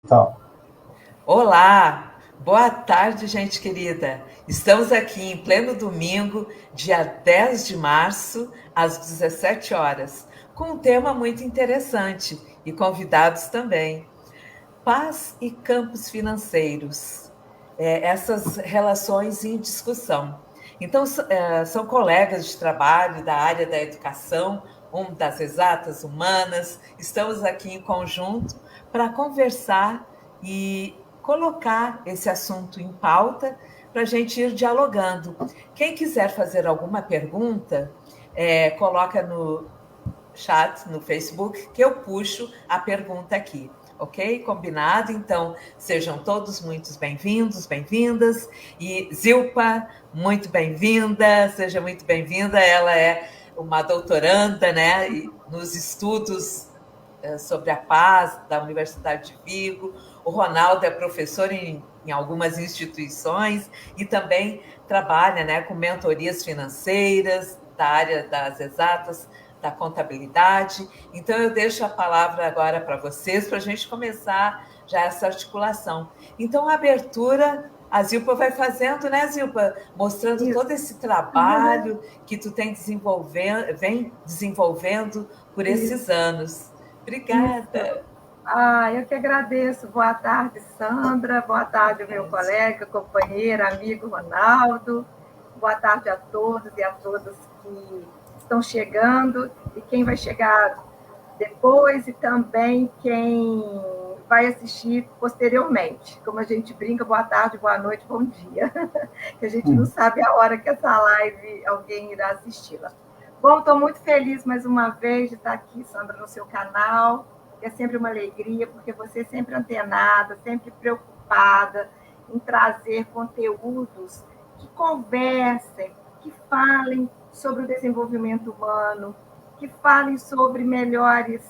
Então, Olá, boa tarde, gente querida. Estamos aqui em pleno domingo, dia 10 de março, às 17 horas, com um tema muito interessante e convidados também. Paz e campos financeiros. Essas relações em discussão. Então, são colegas de trabalho da área da educação, um das exatas humanas. Estamos aqui em conjunto para conversar e colocar esse assunto em pauta para a gente ir dialogando. Quem quiser fazer alguma pergunta, coloca no chat no Facebook que eu puxo a pergunta aqui. Ok? Combinado? Então, sejam todos muito bem-vindos, bem-vindas. E Zilpa, muito bem-vinda, seja muito bem-vinda. Ela é uma doutoranda, né, nos estudos sobre a paz da Universidade de Vigo. O Ronaldo é professor em algumas instituições e também trabalha, né, com mentorias financeiras da área das exatas, da contabilidade. Então, eu deixo a palavra agora para vocês, para a gente começar já essa articulação. Então, a abertura, a Zilpa vai fazendo, né, Zilpa? Mostrando Isso. todo esse trabalho que tu vem desenvolvendo por Isso, esses anos. isso. Obrigada. Eu que agradeço. Boa tarde, Sandra. Boa Boa tarde, meu tarde. colega, companheiro, amigo Ronaldo. Boa tarde a todos e a todas que estão chegando e quem vai chegar depois e também quem vai assistir posteriormente. Como a gente brinca, boa tarde, boa noite, bom dia. Que a gente não sabe a hora que essa live alguém irá assisti-la. Bom, estou muito feliz mais uma vez de estar aqui, Sandra, no seu canal. É sempre uma alegria, porque você é sempre antenada, sempre preocupada em trazer conteúdos que conversem, que falem sobre o desenvolvimento humano, que falem sobre melhores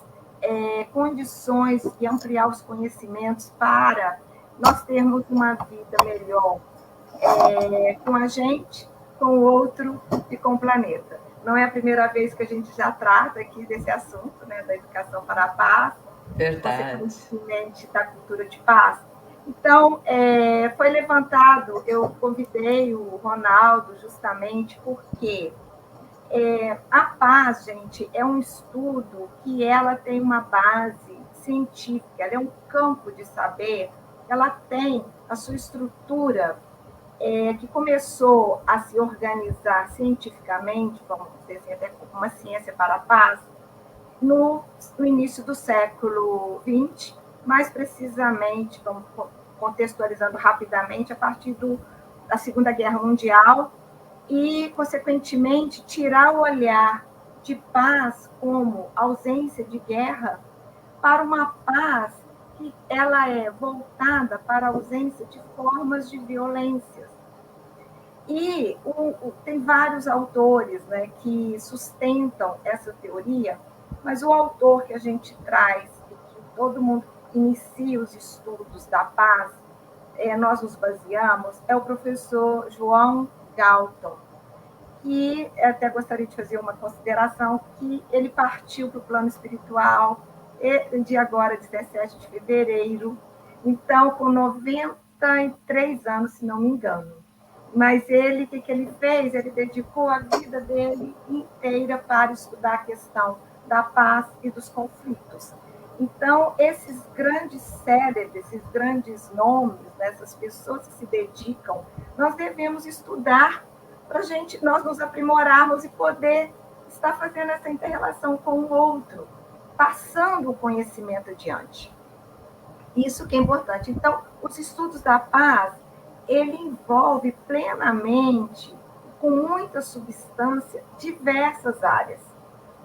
condições e ampliar os conhecimentos para nós termos uma vida melhor com a gente, com o outro e com o planeta. Não é a primeira vez que a gente já trata aqui desse assunto, né, da educação para a paz e, Verdade. consequentemente, da cultura de paz. Então, foi levantado, eu convidei o Ronaldo justamente porque a paz, gente, é um estudo que ela tem uma base científica, ela é um campo de saber, ela tem a sua estrutura que começou a se organizar cientificamente, vamos dizer assim, até como uma ciência para a paz, no início do século XX, mais precisamente, vamos contextualizando rapidamente, a partir da Segunda Guerra Mundial, e, consequentemente, tirar o olhar de paz como ausência de guerra para uma paz que ela é voltada para a ausência de formas de violência. E tem vários autores, né, que sustentam essa teoria, mas o autor que a gente traz, e que todo mundo inicia os estudos da paz, nós nos baseamos, é o professor João Galton, que até gostaria de fazer uma consideração, que ele partiu para o plano espiritual de agora, 17 de fevereiro, então com 93 anos, se não me engano. Mas ele, o que ele fez? Ele dedicou a vida dele inteira para estudar a questão da paz e dos conflitos. Então, esses grandes cérebros, esses grandes nomes, né, essas pessoas que se dedicam, nós devemos estudar para nós nos aprimorarmos e poder estar fazendo essa inter-relação com o outro, passando o conhecimento adiante. Isso que é importante. Então, os estudos da paz, ele envolve plenamente, com muita substância, diversas áreas.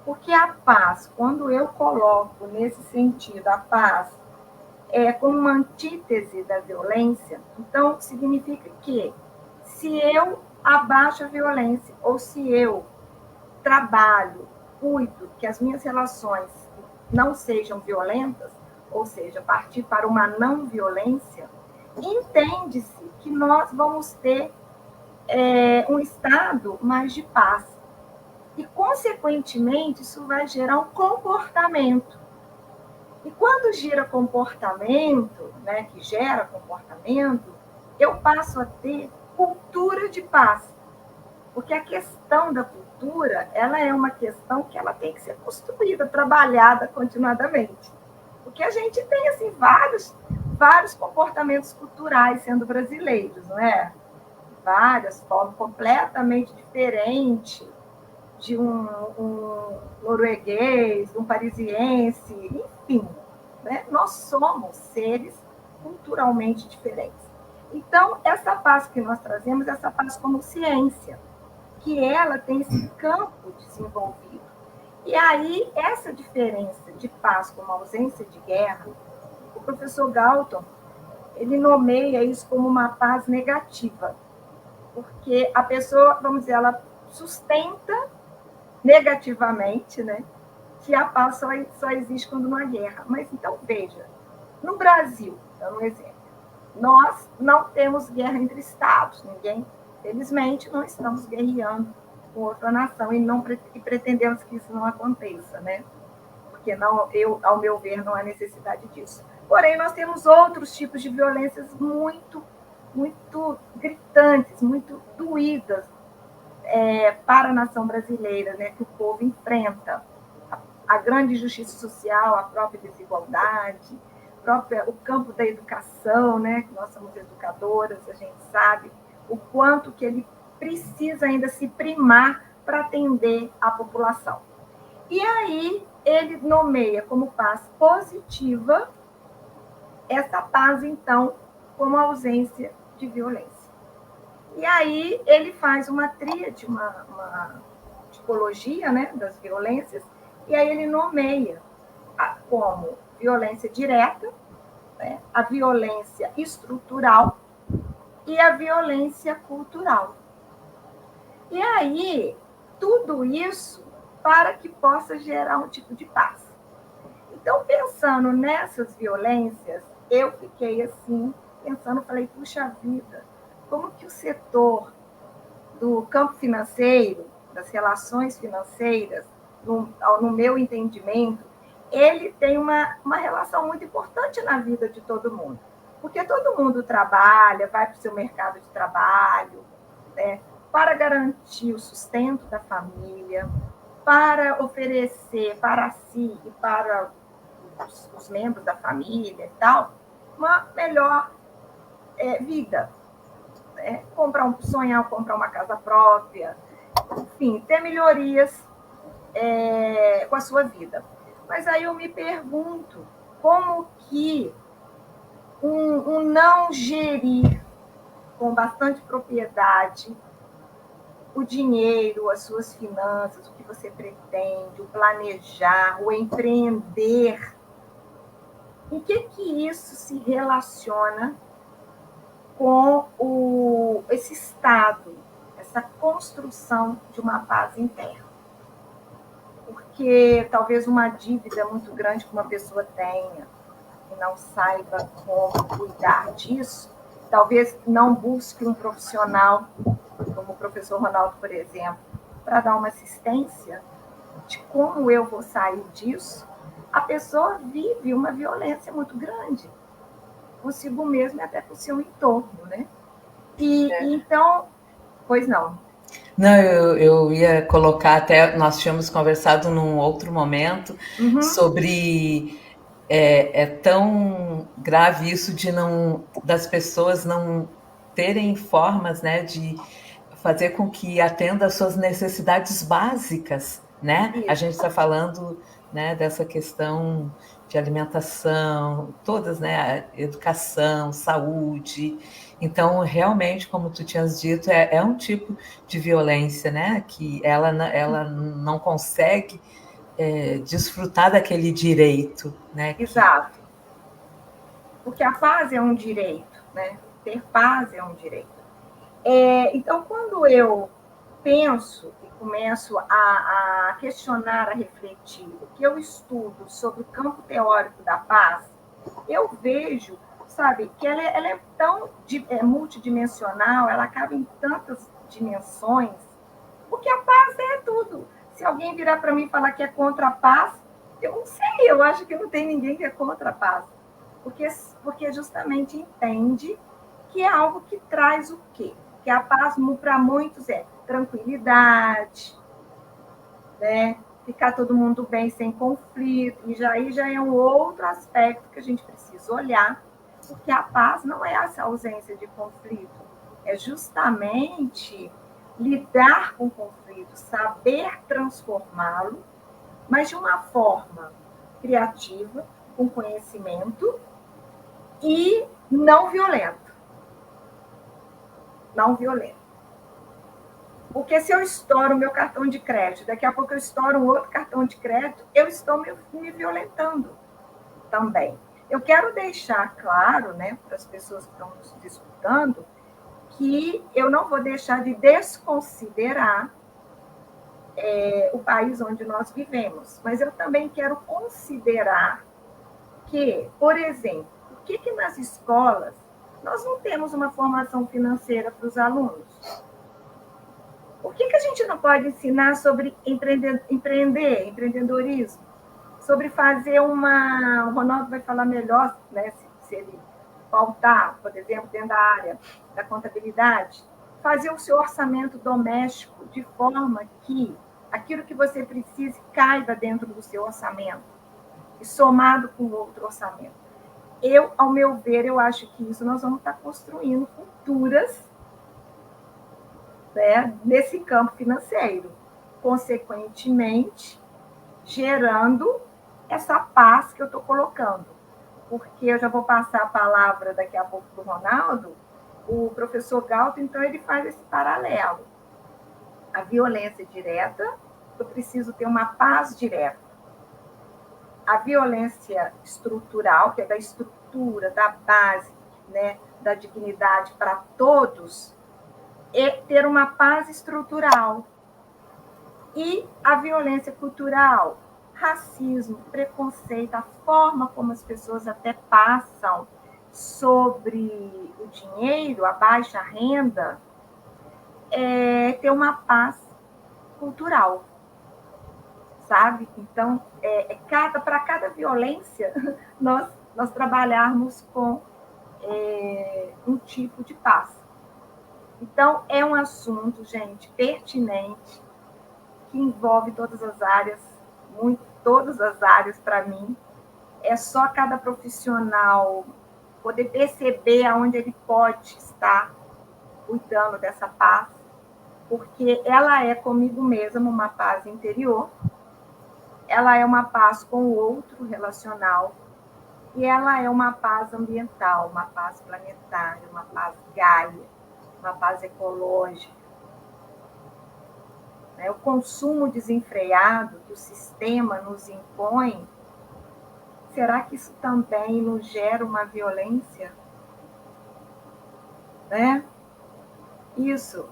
Porque a paz, quando eu coloco nesse sentido a paz como uma antítese da violência, então significa que se eu abaixo a violência, ou se eu trabalho, cuido que as minhas relações não sejam violentas, ou seja, partir para uma não violência, entende-se que nós vamos ter um estado mais de paz. E, consequentemente, isso vai gerar um comportamento. E quando gira comportamento, né, que gera comportamento, eu passo a ter cultura de paz. Porque a questão da cultura, ela é uma questão que ela tem que ser construída, trabalhada continuadamente. Porque a gente tem assim vários comportamentos culturais sendo brasileiros, não é? Várias formas completamente diferentes de um norueguês, de um parisiense, enfim, né? Nós somos seres culturalmente diferentes. Então, essa paz que nós trazemos, essa paz como ciência, que ela tem esse campo desenvolvido. E aí, essa diferença de paz como ausência de guerra, o professor Galton, ele nomeia isso como uma paz negativa, porque a pessoa, vamos dizer, ela sustenta negativamente, né, que a paz só existe quando não há guerra. Mas então, veja, no Brasil, dando um exemplo, nós não temos guerra entre estados, ninguém, felizmente, não estamos guerreando com outra nação e pretendemos que isso não aconteça, né? Porque não, ao meu ver, não há necessidade disso. Porém, nós temos outros tipos de violências muito gritantes, muito doídas para a nação brasileira, né, que o povo enfrenta. A grande injustiça social, a própria desigualdade, o campo da educação, né, que nós somos educadoras, a gente sabe o quanto que ele precisa ainda se primar para atender a população. E aí ele nomeia como paz positiva essa paz, então, como ausência de violência. E aí ele faz uma tríade, uma tipologia, né, das violências, e aí ele nomeia como violência direta, né, a violência estrutural e a violência cultural. E aí, tudo isso para que possa gerar um tipo de paz. Então, pensando nessas violências, eu fiquei assim, pensando, falei, puxa vida, como que o setor do campo financeiro, das relações financeiras, no meu entendimento, ele tem uma relação muito importante na vida de todo mundo. Porque todo mundo trabalha, vai para o seu mercado de trabalho, né, para garantir o sustento da família, para oferecer para si e para os membros da família e tal, uma melhor vida. Né? Sonhar comprar uma casa própria, enfim, ter melhorias com a sua vida. Mas aí eu me pergunto como que um não gerir com bastante propriedade o dinheiro, as suas finanças, o que você pretende, o planejar, o empreender, em que isso se relaciona com esse estado, essa construção de uma paz interna? Porque talvez uma dívida muito grande que uma pessoa tenha e não saiba como cuidar disso, talvez não busque um profissional, como o professor Ronaldo, por exemplo, para dar uma assistência de como eu vou sair disso, a pessoa vive uma violência muito grande consigo mesma e até com o seu entorno, né? Então, pois não. Não, eu ia colocar até, nós tínhamos conversado num outro momento sobre é tão grave isso de das pessoas não terem formas, né, de fazer com que atenda às suas necessidades básicas, né? Isso. A gente está falando, né, dessa questão de alimentação, todas, né, educação, saúde. Então, realmente, como tu tinhas dito, é um tipo de violência, né, que ela não consegue desfrutar daquele direito, né? Exato. Porque a paz é um direito, né? Ter paz é um direito. Então, quando eu penso e começo a questionar, a refletir o que eu estudo sobre o campo teórico da paz, eu vejo, sabe, que ela é tão multidimensional, ela acaba em tantas dimensões, porque a paz é tudo. Se alguém virar para mim e falar que é contra a paz, Eu não sei, eu acho que não tem ninguém que é contra a paz. Porque justamente entende que é algo que traz o quê? Que a paz, para muitos, é tranquilidade, né? Ficar todo mundo bem, sem conflito. E aí já é um outro aspecto que a gente precisa olhar, porque a paz não é essa ausência de conflito, é justamente lidar com o conflito, saber transformá-lo, mas de uma forma criativa, com conhecimento e não violento. Não violento. Porque se eu estouro o meu cartão de crédito, daqui a pouco eu estouro um outro cartão de crédito, eu estou me violentando também. Eu quero deixar claro, né, para as pessoas que estão nos escutando, que eu não vou deixar de desconsiderar o país onde nós vivemos, mas eu também quero considerar que, por exemplo, por que nas escolas nós não temos uma formação financeira para os alunos? Por que a gente não pode ensinar sobre empreendedorismo? Sobre fazer uma... O Ronaldo vai falar melhor, né, se ele faltar, por exemplo, dentro da área da contabilidade, fazer o seu orçamento doméstico de forma que aquilo que você precisa caiba dentro do seu orçamento e somado com outro orçamento. Ao meu ver, eu acho que isso nós vamos estar construindo culturas, né, nesse campo financeiro, consequentemente, gerando essa paz que eu estou colocando. Porque eu já vou passar a palavra daqui a pouco para o Ronaldo, o professor Galton, então, ele faz esse paralelo. A violência direta, eu preciso ter uma paz direta. A violência estrutural, que é da estrutura, da base, né, da dignidade para todos, é ter uma paz estrutural. E a violência cultural, racismo, preconceito, a forma como as pessoas até passam sobre o dinheiro, a baixa renda, é ter uma paz cultural, sabe? Então, para cada violência, nós trabalharmos com um tipo de paz. Então, é um assunto, gente, pertinente, que envolve todas as áreas, todas as áreas para mim. É só cada profissional poder perceber aonde ele pode estar cuidando dessa paz, porque ela é comigo mesma uma paz interior, ela é uma paz com o outro relacional, e ela é uma paz ambiental, uma paz planetária, uma paz Gaia, uma paz ecológica. O consumo desenfreado que o sistema nos impõe, será que isso também nos gera uma violência? Né? Isso.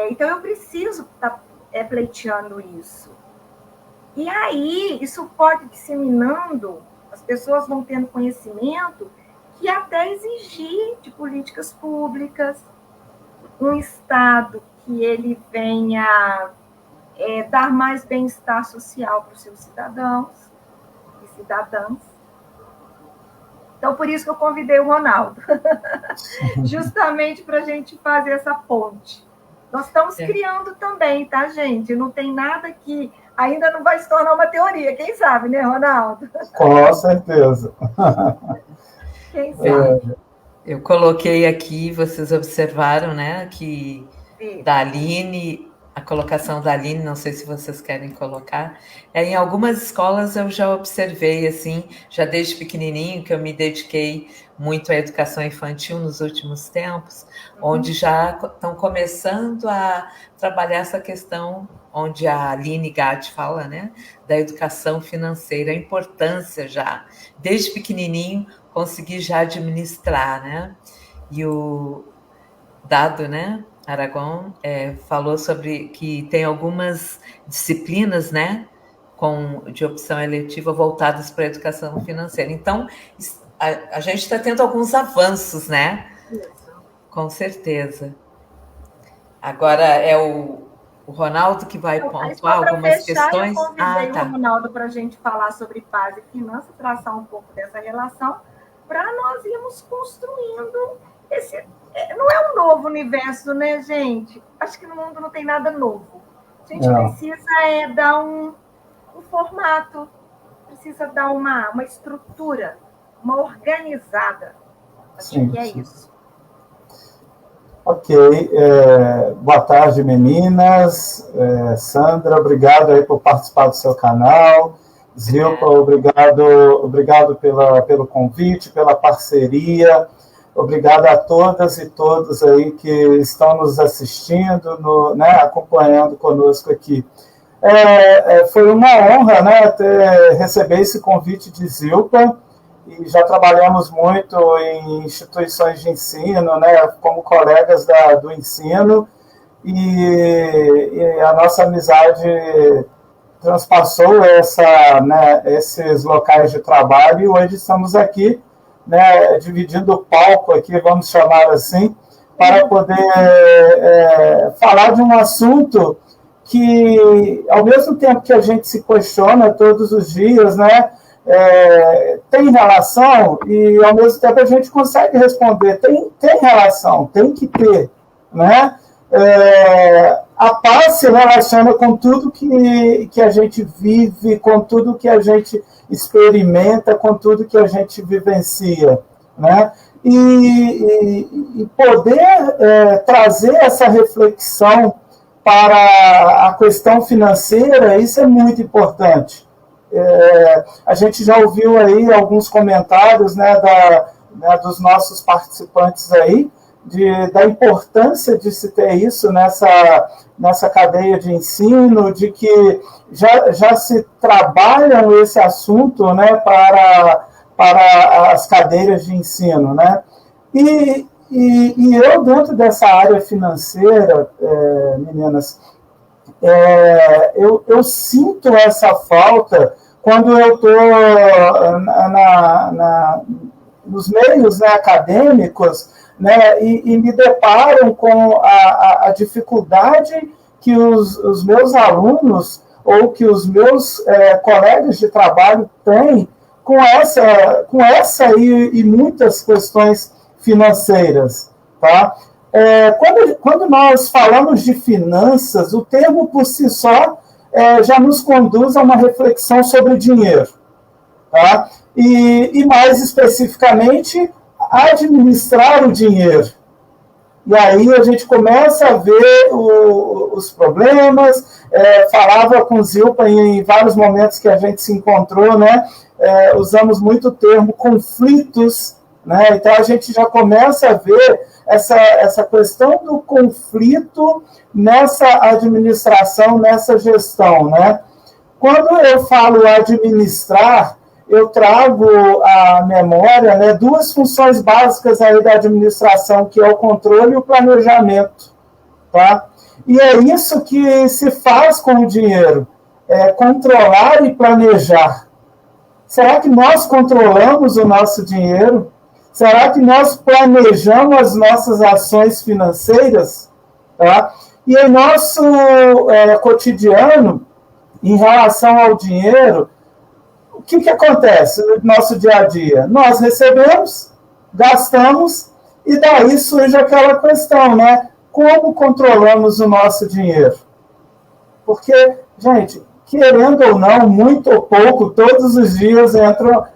Então, eu preciso estar pleiteando isso. E aí, isso pode disseminando, as pessoas vão tendo conhecimento, que até exigir de políticas públicas, um Estado que ele venha dar mais bem-estar social para os seus cidadãos e cidadãs. Então, por isso que eu convidei o Ronaldo, justamente para a gente fazer essa ponte. Nós estamos criando também, tá, gente? Não tem nada que ainda não vai se tornar uma teoria, quem sabe, né, Ronaldo? Com certeza. Quem sabe? Eu coloquei aqui, vocês observaram, né, que da Aline, a colocação da Aline, não sei se vocês querem colocar, em algumas escolas eu já observei, assim, já desde pequenininho, que eu me dediquei muito à educação infantil nos últimos tempos, onde já estão começando a trabalhar essa questão, onde a Aline Gatti fala, né, da educação financeira, a importância já, desde pequenininho, conseguir já administrar, né, e o Dado, né, Aragon, falou sobre que tem algumas disciplinas, né, de opção eletiva voltadas para a educação financeira. Então, a gente está tendo alguns avanços, né? Isso. Com certeza. Agora é o O Ronaldo que vai pontuar para algumas fechar, questões. Eu convidei o Ronaldo para a gente falar sobre paz e finanças, traçar um pouco dessa relação, para nós irmos construindo esse... Não é um novo universo, né, gente? Acho que no mundo não tem nada novo. A gente precisa dar um formato, precisa dar uma estrutura, uma organizada. Acho que é isso. Ok. Boa tarde, meninas. Sandra, obrigado aí por participar do seu canal. Zilpa, obrigado pelo convite, pela parceria. Obrigado a todas e todos aí que estão nos assistindo, acompanhando conosco aqui. Foi uma honra, né, receber esse convite de Zilpa, e já trabalhamos muito em instituições de ensino, né, como colegas do ensino, e a nossa amizade transpassou esses locais de trabalho, e hoje estamos aqui, né, dividindo o palco aqui, vamos chamar assim, para poder falar de um assunto que, ao mesmo tempo que a gente se questiona todos os dias, né, tem relação, e ao mesmo tempo a gente consegue responder, tem relação, tem que ter, né? A paz se relaciona com tudo que a gente vive, com tudo que a gente experimenta, com tudo que a gente vivencia, né? E poder trazer essa reflexão para a questão financeira, isso é muito importante. A gente já ouviu aí alguns comentários, né, dos nossos participantes aí, da importância de se ter isso nessa cadeia de ensino, de que já se trabalham esse assunto, né, para as cadeiras de ensino, né? E eu, dentro dessa área financeira, meninas, eu sinto essa falta quando eu estou nos meios, né, acadêmicos, né, e me deparam com a dificuldade que os meus alunos ou que os meus colegas de trabalho têm com essa e muitas questões financeiras, tá? Quando nós falamos de finanças, o termo por si só já nos conduz a uma reflexão sobre dinheiro, tá? E mais especificamente, administrar o dinheiro. E aí a gente começa a ver os problemas. Falava com o Zilpa em vários momentos que a gente se encontrou, né? Usamos muito o termo conflitos, né? Então a gente já começa a ver essa questão do conflito nessa administração, nessa gestão, né? Quando eu falo administrar, eu trago à memória, né, duas funções básicas aí da administração, que é o controle e o planejamento, tá? E é isso que se faz com o dinheiro, controlar e planejar. Será que nós controlamos o nosso dinheiro? Será que nós planejamos as nossas ações financeiras? Tá? E em nosso cotidiano, em relação ao dinheiro, o que acontece no nosso dia a dia? Nós recebemos, gastamos, e daí surge aquela questão, né? Como controlamos o nosso dinheiro? Porque, gente, querendo ou não, muito ou pouco, todos os dias entra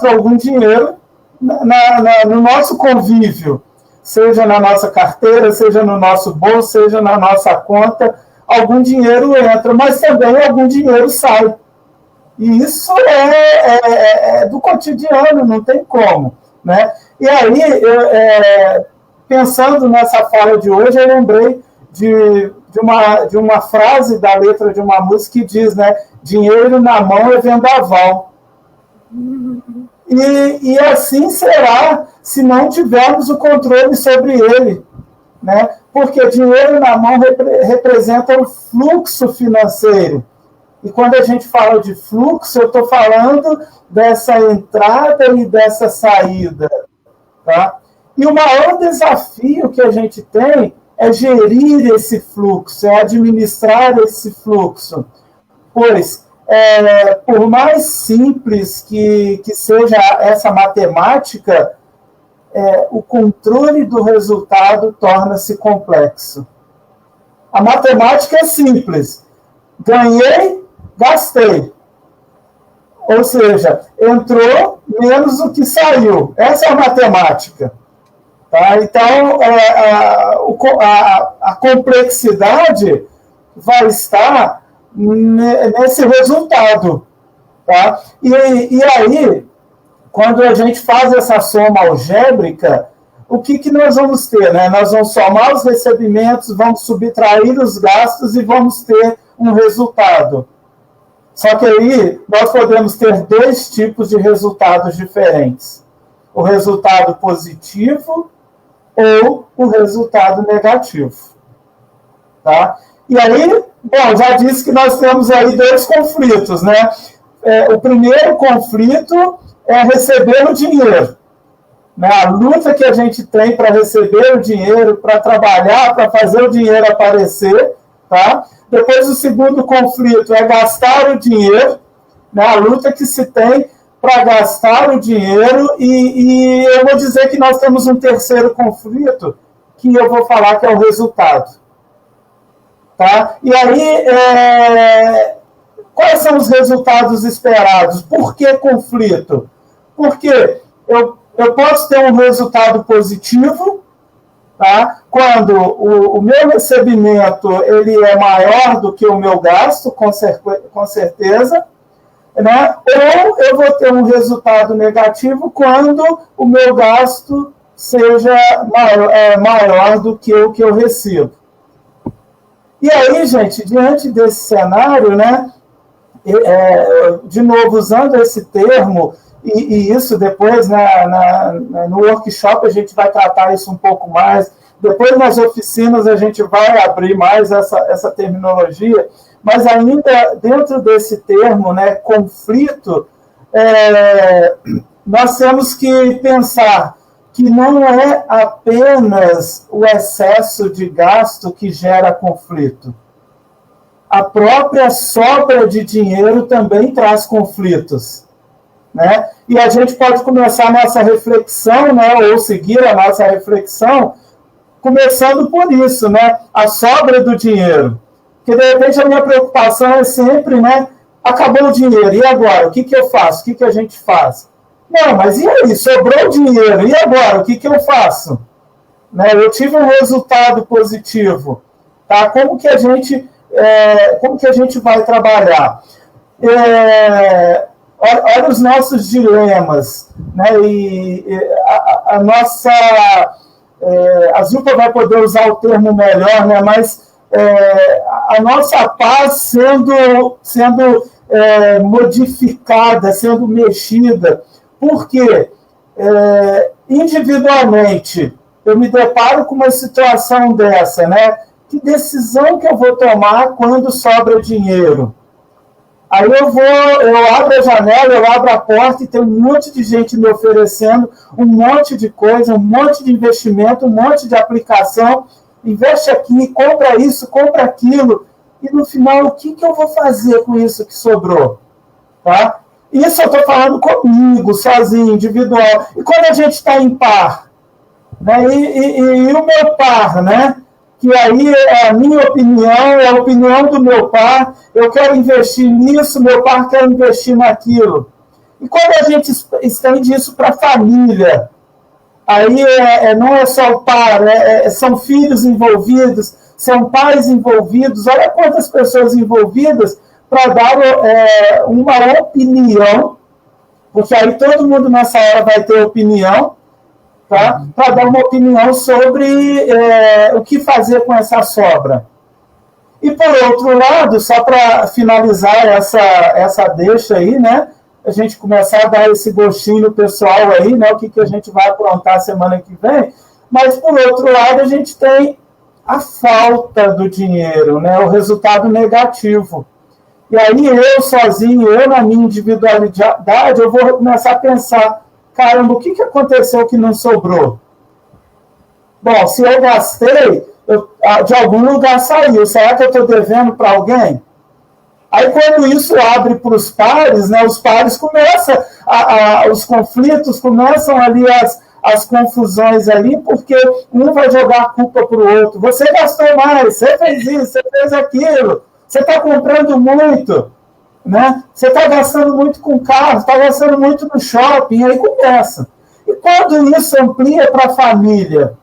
algum dinheiro no nosso convívio, seja na nossa carteira, seja no nosso bolso, seja na nossa conta, algum dinheiro entra, mas também algum dinheiro sai. E isso é do cotidiano, não tem como, né? E aí, pensando nessa fala de hoje, eu lembrei de uma frase da letra de uma música que diz, né? Dinheiro na mão é vendaval. E assim será se não tivermos o controle sobre ele, né? Porque dinheiro na mão representa o fluxo financeiro. E quando a gente fala de fluxo, eu estou falando dessa entrada e dessa saída, tá? E o maior desafio que a gente tem é gerir esse fluxo, é administrar esse fluxo. Pois, por mais simples que seja essa matemática, o controle do resultado torna-se complexo. A matemática é simples. Ganhei, gastei. Ou seja, entrou menos do que saiu. Essa é a matemática. Tá? Então, a complexidade vai estar nesse resultado. Tá? E aí, quando a gente faz essa soma algébrica, o que nós vamos ter? Né? Nós vamos somar os recebimentos, vamos subtrair os gastos e vamos ter um resultado. Só que aí nós podemos ter dois tipos de resultados diferentes. O resultado positivo ou o resultado negativo. Tá? E aí, bom, já disse que nós temos aí dois conflitos, né? O primeiro conflito é receber o dinheiro. Né? A luta que a gente tem para receber o dinheiro, para trabalhar, para fazer o dinheiro aparecer. Tá? Depois, o segundo conflito é gastar o dinheiro, né? A luta que se tem para gastar o dinheiro. E eu vou dizer que nós temos um terceiro conflito, que eu vou falar que é o resultado. Tá? E aí, quais são os resultados esperados? Por que conflito? Porque eu posso ter um resultado positivo, tá? Quando o meu recebimento ele é maior do que o meu gasto, com certeza, né? Ou eu vou ter um resultado negativo quando o meu gasto seja maior do que o que eu recebo. E aí, gente, diante desse cenário, né, de novo, usando esse termo, e isso depois, no workshop, a gente vai tratar isso um pouco mais, depois nas oficinas a gente vai abrir mais essa terminologia, mas ainda dentro desse termo, né, conflito, nós temos que pensar que não é apenas o excesso de gasto que gera conflito. A própria sobra de dinheiro também traz conflitos. Né? E a gente pode começar a nossa reflexão, né, ou seguir a nossa reflexão, começando por isso, né, a sobra do dinheiro. Porque, de repente, a minha preocupação é sempre, né, acabou o dinheiro, e agora? O que eu faço? O que a gente faz? Não, mas e aí? Sobrou dinheiro, e agora? O que eu faço? Né, eu tive um resultado positivo. Tá? Como que a gente vai trabalhar? Olha os nossos dilemas, né? E a nossa... a Zilpa vai poder usar o termo melhor, né? Mas a nossa paz sendo modificada, sendo mexida. Por quê? Individualmente, eu me deparo com uma situação dessa, né? Que decisão que eu vou tomar quando sobra dinheiro? Aí eu abro a janela, eu abro a porta e tem um monte de gente me oferecendo um monte de coisa, um monte de investimento, um monte de aplicação. Investe aqui, compra isso, compra aquilo. E no final, o que eu vou fazer com isso que sobrou? Tá? Isso eu estou falando comigo, sozinho, individual. E quando a gente está em par? Né? E o meu par, né? Que aí é a minha opinião, é a opinião do meu par, eu quero investir nisso, meu par quer investir naquilo. E quando a gente estende isso para a família, aí não é só o par, são filhos envolvidos, são pais envolvidos, olha quantas pessoas envolvidas para dar uma opinião, porque aí todo mundo nessa hora vai ter opinião, tá? Para dar uma opinião sobre o que fazer com essa sobra. E, por outro lado, só para finalizar essa deixa aí, né? A gente começar a dar esse gostinho pessoal aí, né? O que a gente vai aprontar semana que vem. Mas, por outro lado, a gente tem a falta do dinheiro, né? O resultado negativo. E aí eu sozinho, eu na minha individualidade, eu vou começar a pensar, caramba, o que aconteceu que não sobrou? Bom, se eu gastei, de algum lugar saiu. Será que eu estou devendo para alguém? Aí, quando isso abre para os pares, né, os pares começam, os conflitos, começam ali as confusões ali, porque um vai jogar a culpa para o outro. Você gastou mais, você fez isso, você fez aquilo, você está comprando muito, né? Você está gastando muito com carro, está gastando muito no shopping, aí começa. E quando isso amplia para a família,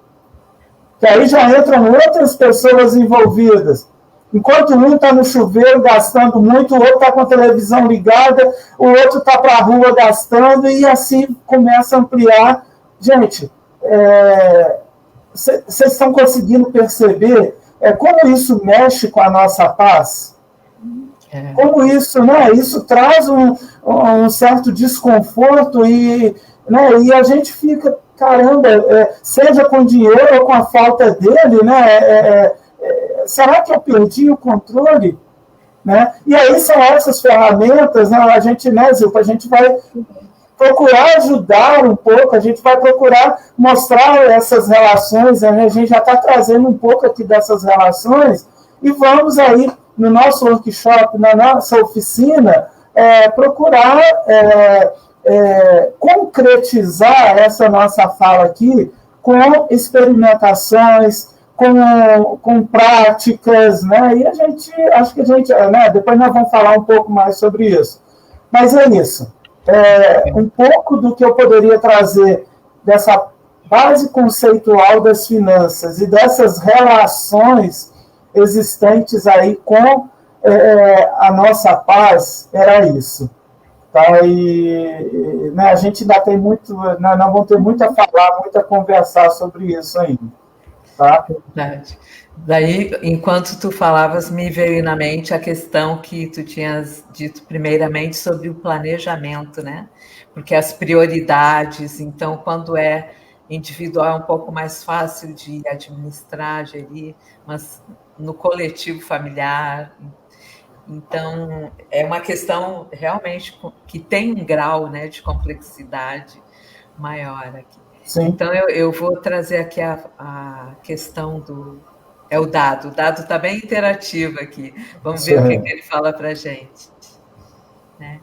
que aí já entram outras pessoas envolvidas. Enquanto um está no chuveiro gastando muito, o outro está com a televisão ligada, o outro está para a rua gastando, e assim começa a ampliar. Gente, vocês estão conseguindo perceber como isso mexe com a nossa paz? Como isso, né? Isso traz um certo desconforto e a gente fica, caramba, seja com dinheiro ou com a falta dele, né? Será que eu perdi o controle? Né? E aí são essas ferramentas, né? A gente, né, Zilpa, a gente vai procurar ajudar um pouco, a gente vai procurar mostrar essas relações, a gente já está trazendo um pouco aqui dessas relações, e vamos aí, no nosso workshop, na nossa oficina, procurar concretizar essa nossa fala aqui com experimentações, com práticas, né? E acho que a gente, né, depois nós vamos falar um pouco mais sobre isso. Mas é isso. Um pouco do que eu poderia trazer dessa base conceitual das finanças e dessas relações existentes aí com a nossa paz era isso. Tá? E né, a gente ainda tem muito, nós vamos ter muito a falar, muito a conversar sobre isso ainda. Tá? Verdade. Daí, enquanto tu falavas, me veio na mente a questão que tu tinhas dito primeiramente sobre o planejamento, né? Porque as prioridades, então, quando é individual é um pouco mais fácil de administrar, gerir, mas no coletivo familiar, então, é uma questão realmente que tem um grau, né, de complexidade maior aqui. Sim. Então, eu vou trazer aqui a questão do... o dado. O dado está bem interativo aqui. Vamos ver o que ele fala para a gente. Né?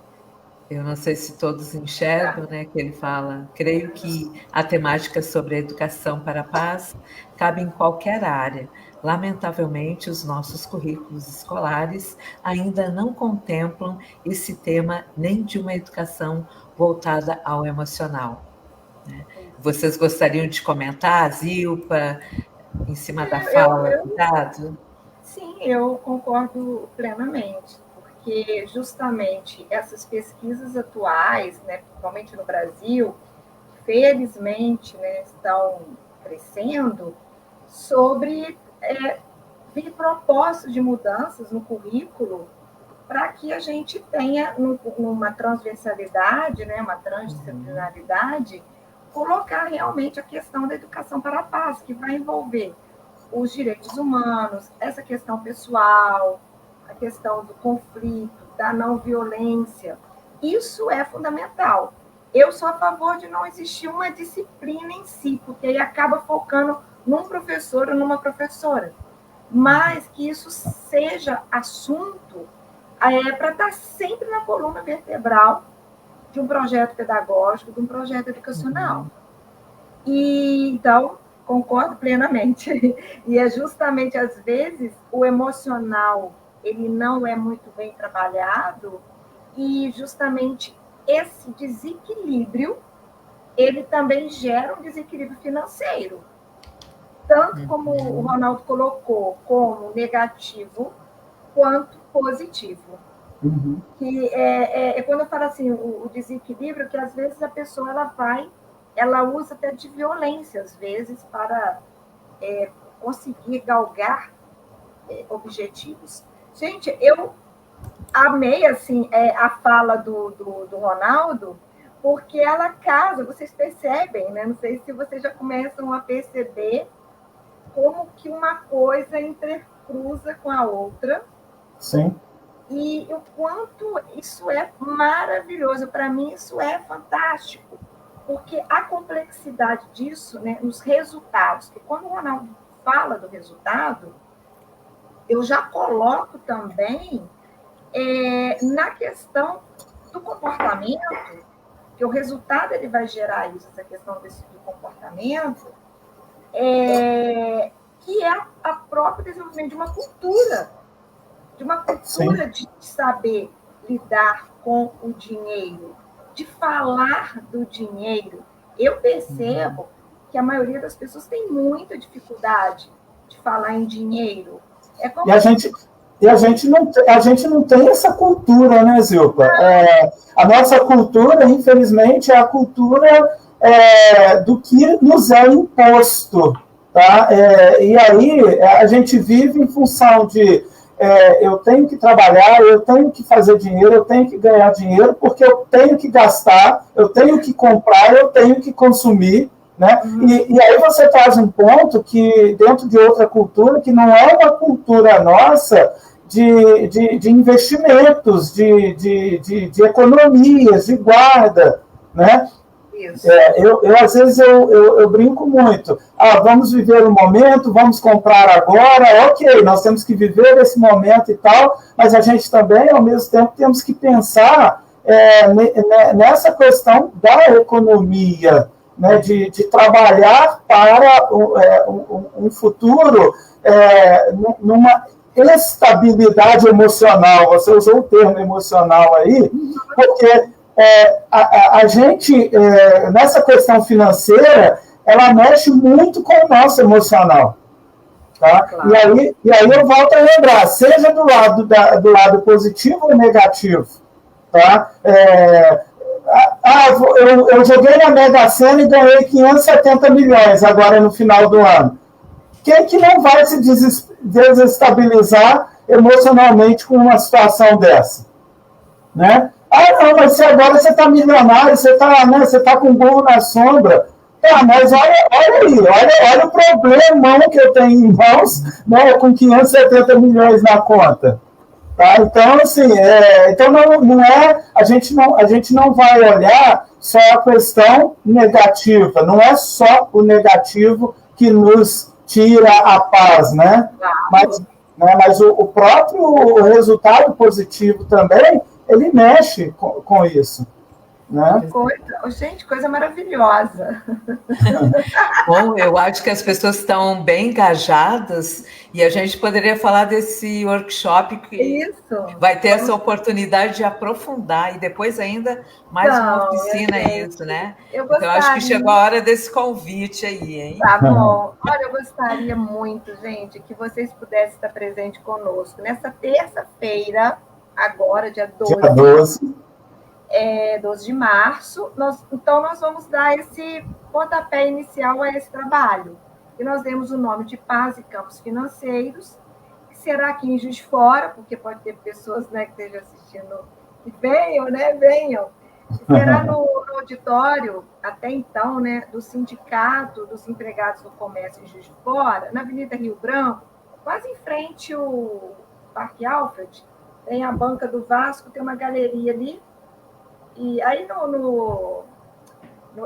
Eu não sei se todos enxergam, né, que ele fala. Creio que a temática sobre a educação para a paz cabe em qualquer área. Lamentavelmente, os nossos currículos escolares ainda não contemplam esse tema nem de uma educação voltada ao emocional. Né? Vocês gostariam de comentar, Zilpa, em cima da fala do dado? Sim, eu concordo plenamente, porque justamente essas pesquisas atuais, né, principalmente no Brasil, felizmente, né, estão crescendo sobre vir propostas de mudanças no currículo para que a gente tenha uma transversalidade, né, uma transdisciplinaridade, colocar realmente a questão da educação para a paz, que vai envolver os direitos humanos, essa questão pessoal, a questão do conflito, da não violência. Isso é fundamental. Eu sou a favor de não existir uma disciplina em si, porque aí acaba focando num professor ou numa professora. Mas que isso seja assunto para estar sempre na coluna vertebral de um projeto pedagógico, de um projeto educacional. E, então, concordo plenamente. E é justamente, às vezes, o emocional ele não é muito bem trabalhado e justamente esse desequilíbrio ele também gera um desequilíbrio financeiro. Tanto como o Ronaldo colocou, como negativo, quanto positivo. Que quando eu falo assim, o desequilíbrio, que às vezes a pessoa ela usa até de violência, às vezes, para conseguir galgar objetivos. Gente, eu amei assim, a fala do Ronaldo, porque ela casa, vocês percebem, né? Não sei se vocês já começam a perceber como que uma coisa intercruza com a outra. Sim. E o quanto isso é maravilhoso. Para mim, isso é fantástico. Porque a complexidade disso, né, nos resultados, que quando o Ronaldo fala do resultado, eu já coloco também na questão do comportamento, que o resultado ele vai gerar isso, essa questão do comportamento, que é a próprio desenvolvimento de uma cultura de saber lidar com o dinheiro, de falar do dinheiro. Eu percebo que a maioria das pessoas tem muita dificuldade de falar em dinheiro. E a gente não tem essa cultura, né, Zilpa? A nossa cultura, infelizmente, é a cultura do que nos é imposto. Tá? E aí a gente vive em função de eu tenho que trabalhar, eu tenho que fazer dinheiro, eu tenho que ganhar dinheiro, porque eu tenho que gastar, eu tenho que comprar, eu tenho que consumir. Né? E aí você traz um ponto que, dentro de outra cultura, que não é uma cultura nossa de investimentos, de economias, de guarda, né? Às vezes, eu brinco muito. Vamos viver o momento, vamos comprar agora, ok, nós temos que viver esse momento e tal, mas a gente também, ao mesmo tempo, temos que pensar nessa questão da economia, né, de trabalhar para um futuro numa estabilidade emocional. Você usou o termo emocional aí, porque a gente, nessa questão financeira, ela mexe muito com o nosso emocional. Tá? Claro. E aí eu volto a lembrar, seja do lado positivo ou negativo. Tá? Eu joguei na Mega Sena e ganhei 570 milhões agora no final do ano. Quem que não vai se desestabilizar emocionalmente com uma situação dessa? Né? Não, mas agora você está milionário, você está com um burro na sombra. Mas olha aí, olha o problemão que eu tenho em mãos, né, com 570 milhões na conta. Tá? Então, assim, a gente não vai olhar só a questão negativa, não é só o negativo que nos tira a paz, né? Mas o próprio resultado positivo também, ele mexe com isso. Né? Gente, coisa maravilhosa. Bom, eu acho que as pessoas estão bem engajadas e a gente poderia falar desse workshop que vai ter essa oportunidade de aprofundar e depois ainda mais uma oficina isso, né? Então, acho que chegou a hora desse convite aí, hein? Tá bom. Olha, eu gostaria muito, gente, que vocês pudessem estar presentes conosco nessa terça-feira, agora, dia 12. Dia 12. 12 de março, nós vamos dar esse pontapé inicial a esse trabalho. E nós demos o nome de Paz e Campos Financeiros, que será aqui em Juiz de Fora, porque pode ter pessoas, né, que estejam assistindo e venham, né, venham. Será no auditório, até então, né, do Sindicato dos Empregados do Comércio em Juiz de Fora, na Avenida Rio Branco, quase em frente ao Parque Alfred, tem a banca do Vasco, tem uma galeria ali. E aí,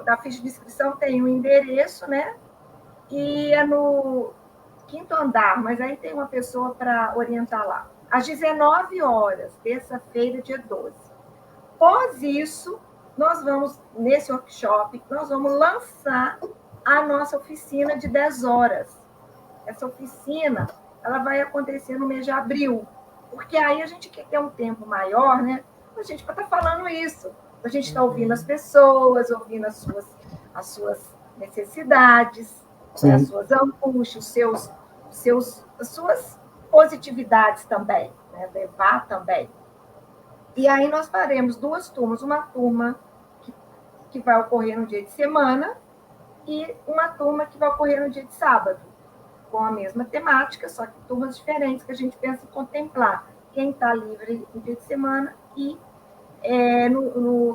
na ficha de inscrição tem o endereço, né? E é no 5º andar, mas aí tem uma pessoa para orientar lá. Às 19 horas, terça-feira, dia 12. Após isso, nós vamos, nesse workshop, nós vamos lançar a nossa oficina de 10 horas. Essa oficina, ela vai acontecer no mês de abril, porque aí a gente quer ter um tempo maior, né? A gente vai estar falando isso. A gente está ouvindo as pessoas, ouvindo as suas necessidades, né, as suas angústias, as suas positividades também, né, levar também. E aí nós faremos 2 turmas, uma turma que vai ocorrer no dia de semana e uma turma que vai ocorrer no dia de sábado, com a mesma temática, só que turmas diferentes que a gente pensa em contemplar. Quem está livre no dia de semana e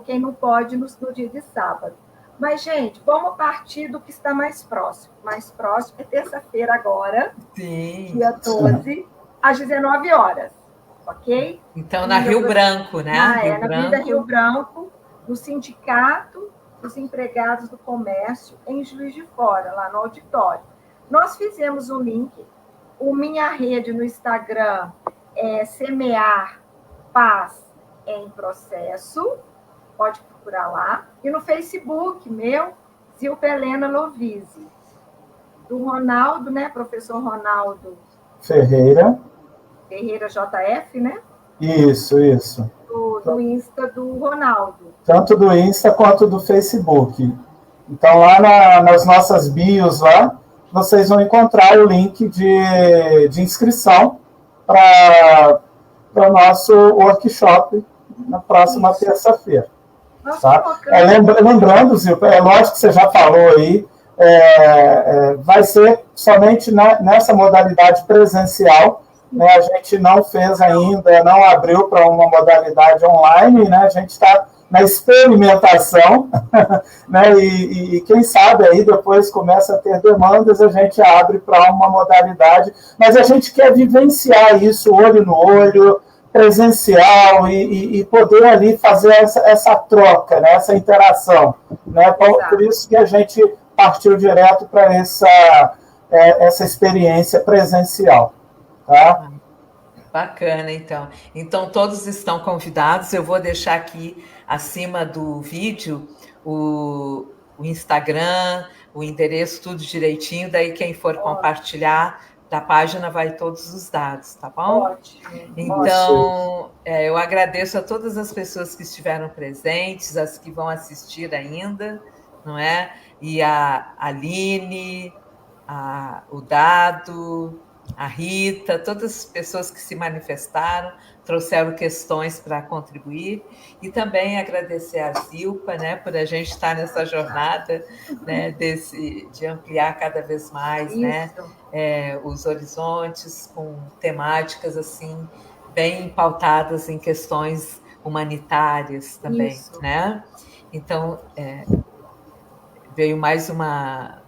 quem não pode no dia de sábado. Mas, gente, vamos partir do que está mais próximo. Mais próximo é terça-feira agora, dia 12, às 19 horas. Ok? Então, na Rio Branco, né? Na Avenida Rio Branco, no Sindicato dos Empregados do Comércio, em Juiz de Fora, lá no auditório. Nós fizemos um link, o Minha Rede no Instagram é Semear Paz em Processo, pode procurar lá, e no Facebook, meu, Zilpa Helena Lovise, do Ronaldo, né, professor Ronaldo Ferreira JF, né? Isso. Do Insta do Ronaldo. Tanto do Insta quanto do Facebook. Então, lá nas nossas bios, lá, vocês vão encontrar o link de inscrição para o nosso workshop na próxima terça-feira. Tá? Lembrando, Zilpa, é lógico que você já falou aí, vai ser somente nessa modalidade presencial, né? A gente não fez ainda, não abriu para uma modalidade online, né? A gente está na experimentação, né? E quem sabe aí depois começa a ter demandas, a gente abre para uma modalidade, mas a gente quer vivenciar isso olho no olho, presencial, e poder ali fazer essa troca, né? Essa interação, né? Por isso que a gente partiu direto para essa experiência presencial. Tá? Bacana, então. Então, todos estão convidados. Eu vou deixar aqui acima do vídeo o Instagram, o endereço, tudo direitinho. Daí, quem for compartilhar da página vai todos os dados, tá bom? Ótimo. Então, eu agradeço a todas as pessoas que estiveram presentes, as que vão assistir ainda, não é? E a Aline, o Dado, a Rita, todas as pessoas que se manifestaram, trouxeram questões para contribuir, e também agradecer a Zilpa, né, por a gente estar nessa jornada, né, de ampliar cada vez mais, né, os horizontes com temáticas assim bem pautadas em questões humanitárias também, né? Então veio mais uma.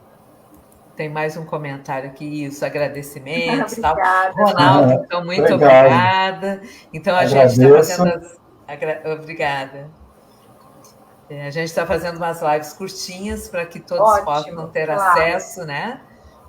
Tem mais um comentário aqui, agradecimentos. Obrigada. Tal. Ronaldo, então, muito obrigada. Então, a gente está fazendo obrigada. A gente está fazendo umas lives curtinhas para que todos possam ter acesso, né?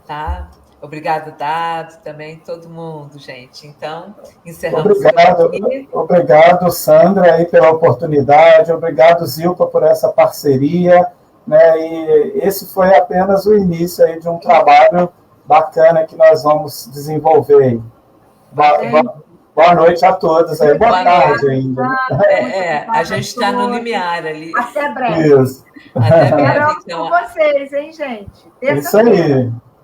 Tá? Obrigado, Dado, também, todo mundo, gente. Então, encerramos aqui. Obrigado, Sandra, aí, pela oportunidade. Obrigado, Zilpa, por essa parceria. Né, e esse foi apenas o início aí de um trabalho bacana que nós vamos desenvolver aí. Boa noite a todos aí. Boa tarde ainda. A gente está no limiar ali. Até breve. Isso. Até breve. Então, com vocês, hein, gente?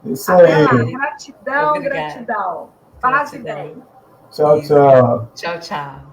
Isso aí. Gratidão, gratidão. Paz e bem. Tchau, tchau. Tchau, tchau.